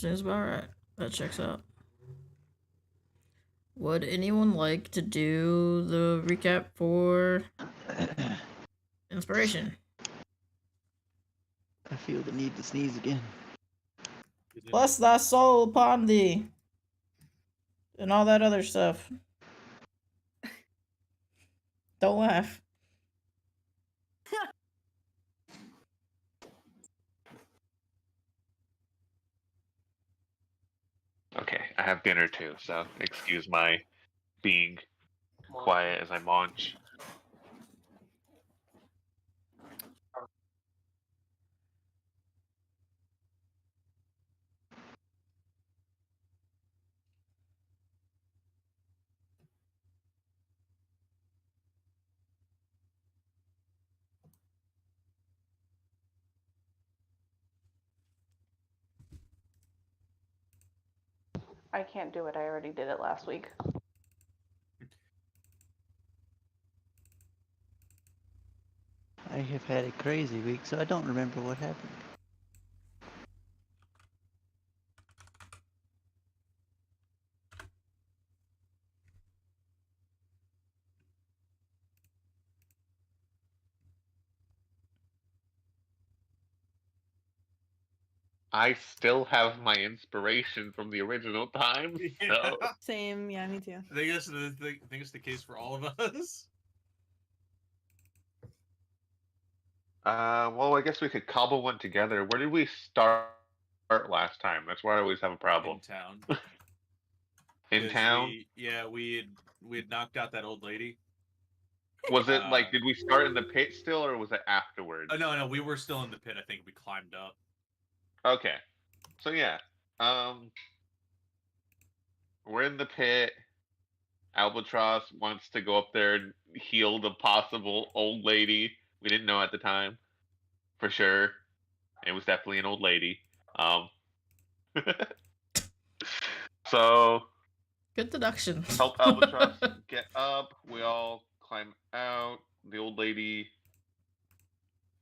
Seems about right. That checks out. Would anyone like to do the recap for inspiration? I feel the need to sneeze again. Bless thy soul upon thee. And all that other stuff. Don't laugh. Okay, I have dinner too, so excuse my being quiet as I munch. I can't do it. I already did it last week. I have had a crazy week, so I don't remember what happened. I still have my inspiration from the original time, so Same, yeah, me too. I think it's the case for all of us. well, I guess we could cobble one together. Where did we start last time? That's where I always have a problem. In town. In town? We had knocked out that old lady. Was it like, did we start in the pit still, or was it afterwards? No, we were still in the pit. I think we climbed up. Okay, so yeah, we're in the pit. Albatross wants to go up there and heal the possible old lady. We didn't know at the time, for sure. It was definitely an old lady. So Good deduction. help Albatross get up. We all climb out. The old lady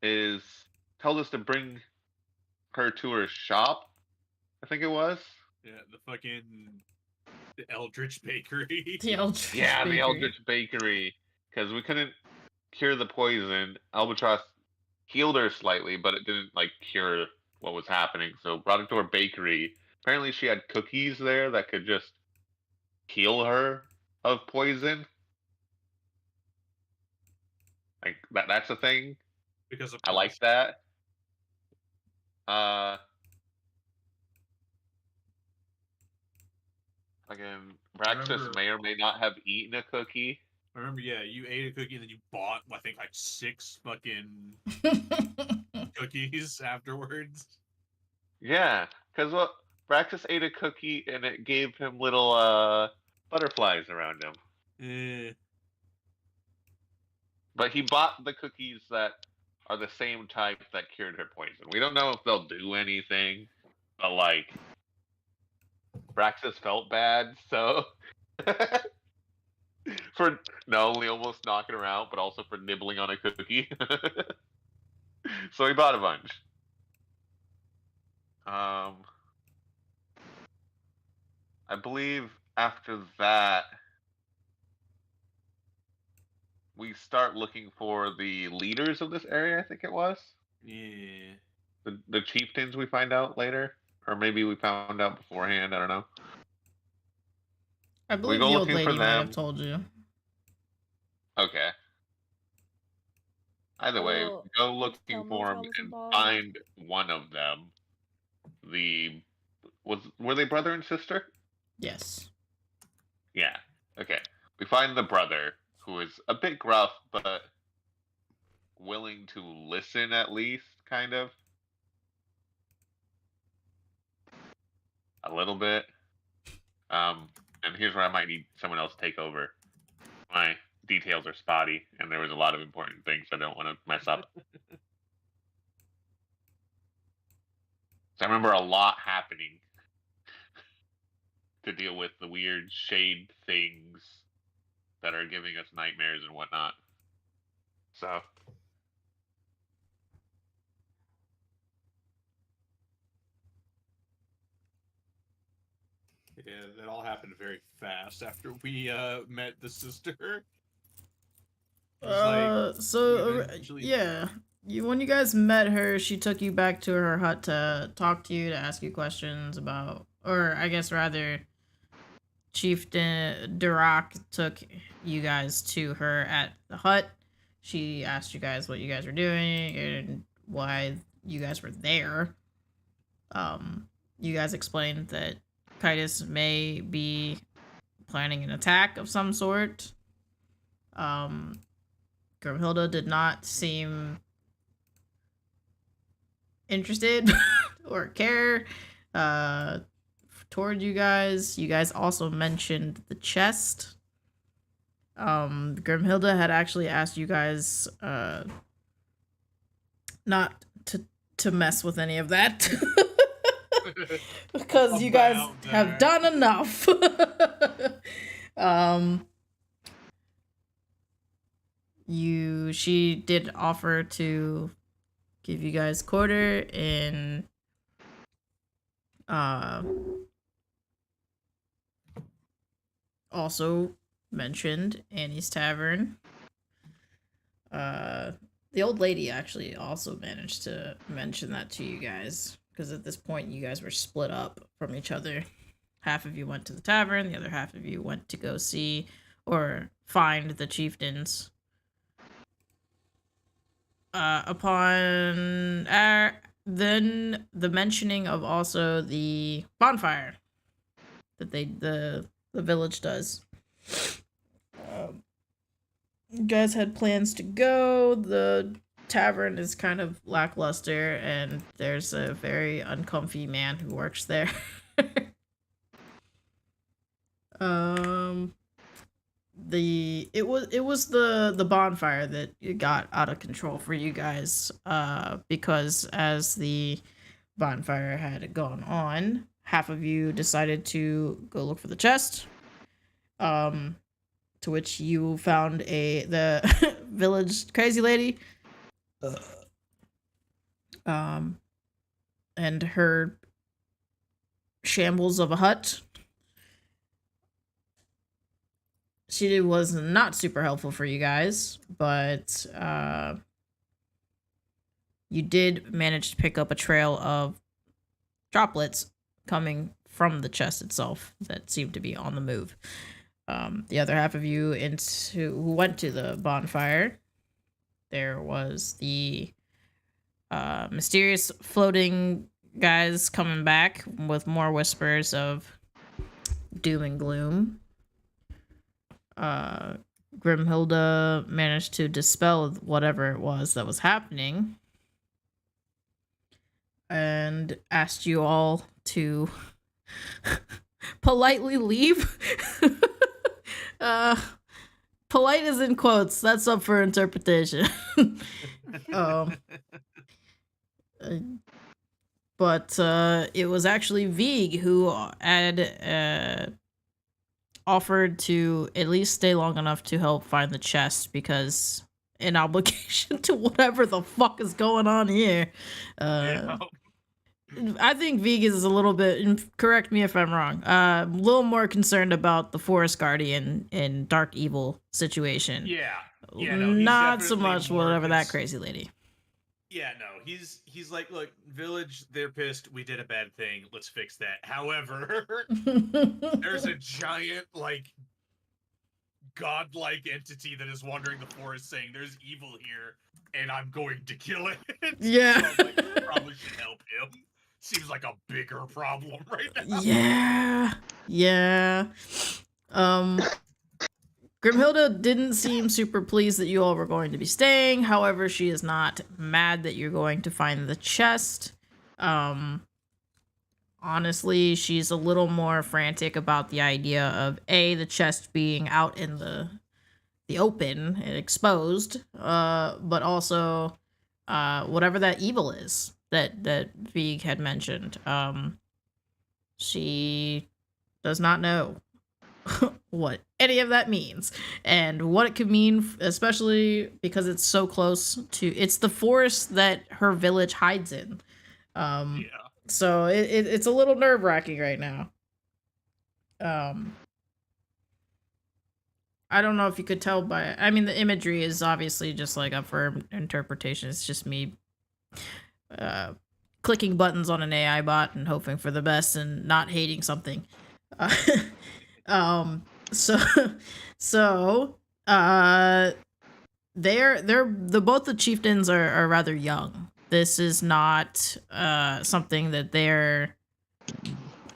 told us to bring her to her shop. I think it was. Yeah, the Eldritch Bakery. The Eldritch Yeah, Bakery. the Eldritch Bakery. Because we couldn't cure the poison. Albatross healed her slightly, but it didn't like cure what was happening. So brought her to her bakery. Apparently, she had cookies there that could just heal her of poison. Like that's a thing. Because of I like that. Again, Braxis may or may not have eaten a cookie. I remember, yeah, you ate a cookie and then you bought, I think, like 6 fucking cookies afterwards. Yeah, because Braxis ate a cookie and it gave him little butterflies around him. But he bought the cookies that are the same type that cured her poison. We don't know if they'll do anything, but like Braxis felt bad, so for not only almost knocking her out, but also for nibbling on a cookie. So he bought a bunch. I believe after that we start looking for the leaders of this area, I think it was. Yeah. The chieftains we find out later. Or maybe we found out beforehand, I don't know. I believe go the old looking for lady might have them. told you. Okay. Either way, Oh, go looking for them was and involved. find one of them. Were they brother and sister? Yes. Yeah. Okay. We find the brother, who is a bit gruff, but willing to listen at least, kind of. A little bit. And here's where I might need someone else to take over. My details are spotty, and there was a lot of important things I don't want to mess up. So I remember a lot happening to deal with the weird shade things that are giving us nightmares and whatnot. So Yeah, that all happened very fast after we met the sister. It was like, So eventually- yeah, when you guys met her, she took you back to her hut to talk to you, to ask you questions about, or I guess rather, Chief Durak took you guys to her at the hut. She asked you guys what you guys were doing and why you guys were there. You guys explained that Kitus may be planning an attack of some sort. Grimhilda did not seem interested or care toward you guys. You guys also mentioned the chest. Grimhilda had actually asked you guys not to mess with any of that. Because you guys About have that. done enough. She did offer to give you guys quarter in also mentioned Annie's Tavern. The old lady actually also managed to mention that to you guys, because at this point you guys were split up from each other. Half of you went to the tavern, the other half of you went to go see or find the chieftains. Upon then the mentioning of also the bonfire that the village does. You guys had plans to go. The tavern is kind of lackluster, and there's a very uncomfy man who works there. It was the bonfire that got out of control for you guys, because as the bonfire had gone on, half of you decided to go look for the chest. To which you found the village crazy lady. And her shambles of a hut. She was not super helpful for you guys, but you did manage to pick up a trail of droplets coming from the chest itself that seemed to be on the move. The other half of you who went to the bonfire, there was the mysterious floating guys coming back with more whispers of doom and gloom. Grimhilda managed to dispel whatever it was that was happening and asked you all to politely leave. Polite is in quotes. That's up for interpretation. But it was actually Vig who had offered to at least stay long enough to help find the chest, because in obligation to whatever the fuck is going on here. Yeah. I think Vig is a little bit, and correct me if I'm wrong, a little more concerned about the Forest Guardian and Dark Evil situation. Yeah. Yeah, no, he's not so definitely much more whatever that crazy lady. Yeah, no, he's like, look, village, they're pissed. We did a bad thing. Let's fix that. However, there's a giant, like, godlike entity that is wandering the forest saying there's evil here, and I'm going to kill it. Yeah. So I'm like, we probably should help him. Seems like a bigger problem right now. Yeah. Grimhilda didn't seem super pleased that you all were going to be staying. However, she is not mad that you're going to find the chest. Honestly, she's a little more frantic about the idea of the chest being out in the open and exposed, but also whatever that evil is that Vig had mentioned. She does not know what any of that means and what it could mean, especially because it's so close to, it's the forest that her village hides in. Yeah. So it's a little nerve-wracking right now. Um, I don't know if you could tell by. I mean, the imagery is obviously just like up for interpretation. It's just me clicking buttons on an AI bot and hoping for the best and not hating something. So they're both the chieftains are rather young. This is not something that they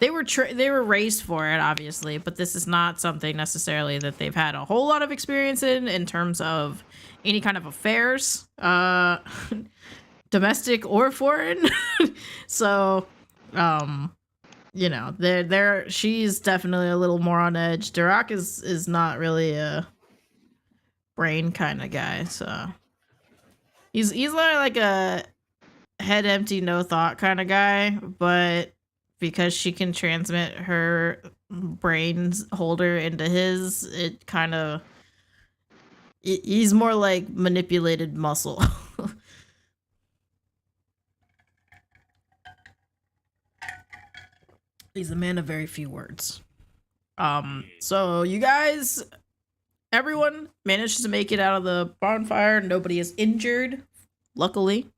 were raised for it, obviously, but this is not something necessarily that they've had a whole lot of experience in terms of any kind of affairs, domestic or foreign. So, you know, she's definitely a little more on edge. Durak is not really a brain kind of guy, so he's like a head empty, no thought kind of guy, but because she can transmit her brains holder into his, it kind of he's more like manipulated muscle. He's a man of very few words. So you guys, everyone managed to make it out of the bonfire. Nobody is injured, luckily.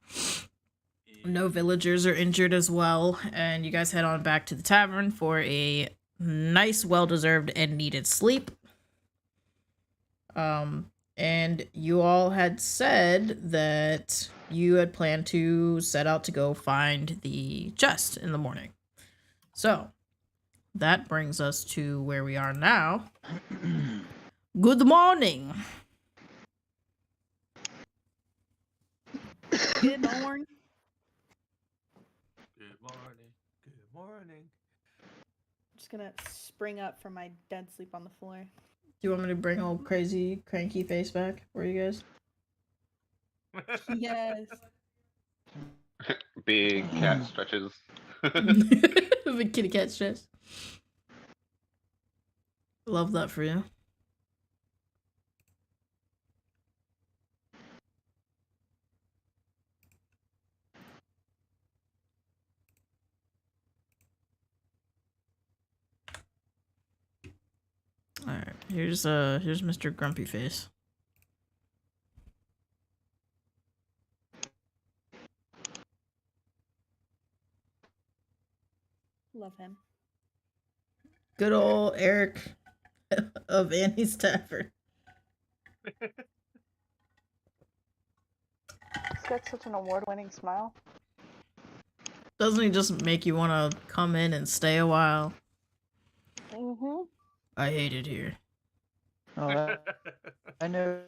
No villagers are injured as well, and you guys head on back to the tavern for a nice, well-deserved and needed sleep. And you all had said that you had planned to set out to go find the chest in the morning. So, that brings us to where we are now. Good morning. Good morning. Good morning. Good morning. I'm just gonna spring up from my dead sleep on the floor. Do you want me to bring old crazy, cranky face back for you guys? Yes. Big cat stretches. Big kitty cat stress. Love that for you. Alright, here's Mr. Grumpy Face. Love him. Good old Eric of Annie's Tavern. He's got such an award-winning smile. Doesn't he just make you want to come in and stay a while? Mm-hmm. I hate it here. Oh, I never